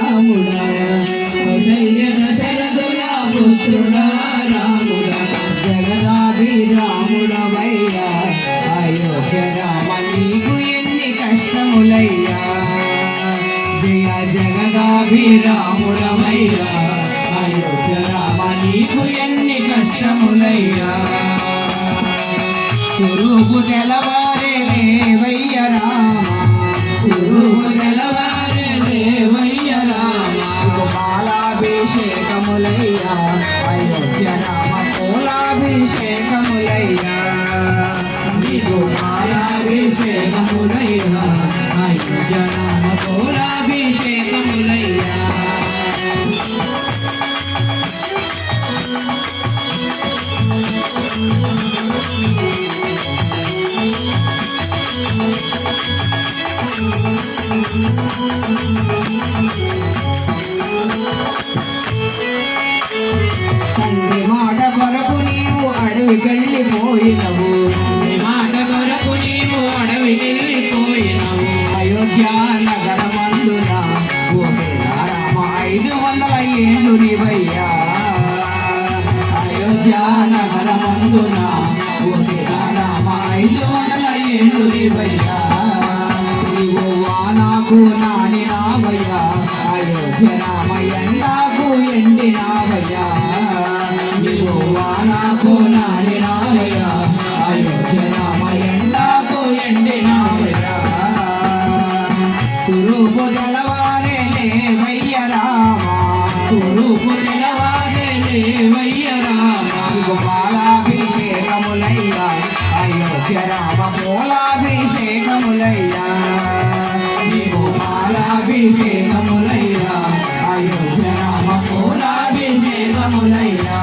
రాముడా కౌసల్య దశరథుల పుత్రుడా రాముడా జగదాభిరాముడవయ్యా అయోధ్య రామ నీకు ఎన్ని కష్టములయ్యా జయ జగదాభిరాముడవయ్యా అయోధ్య రామ నీకు ఎన్ని కష్టములయ్యా కురుపు తెలవారే దేవయ్య రామ కురుపు తెలవారే దేవయ్య రామ మాలాభిషేకములయ్యా అయోధ్య రామ పూలాభిషేకములయ్యా నీకు మాలాభిషేకములయ్యా అయోధ్య రామ పూలాభిషేకములయ్యా తండ్రి మాట కొరకు నీవు అడవికెళ్ళిపోయినవు మాట కొరకు నీవు అడవికెళ్ళిపోయినవు అయోధ్య నగరమందున ఓ రామ 500 ఏళ్ళు నీవయ్యా అయోధ్య నగరమందున ఓ రామ 500 ఏళ్ళు నీవయ్యా నీవు వానాకు నానినావయ్యా అయోధ్య రామ ఎండాకు ఎండినావయ్యా నీవు వానాకు నానినావయ్యా అయోధ్య రామ ఎండాకు ఎండినావయ్యా కురుపు తెలవారే లేవయ్య రామ కురుపు తెలవారే లేవయ్య రామ బాలాభిషేకములయ్యా అయోధ్య రామ పూలాభిషేకములయ్యా నీవు బాలాభిషేకములయ్యా అయోధ్య రామ పూలాభిషేకములయ్యా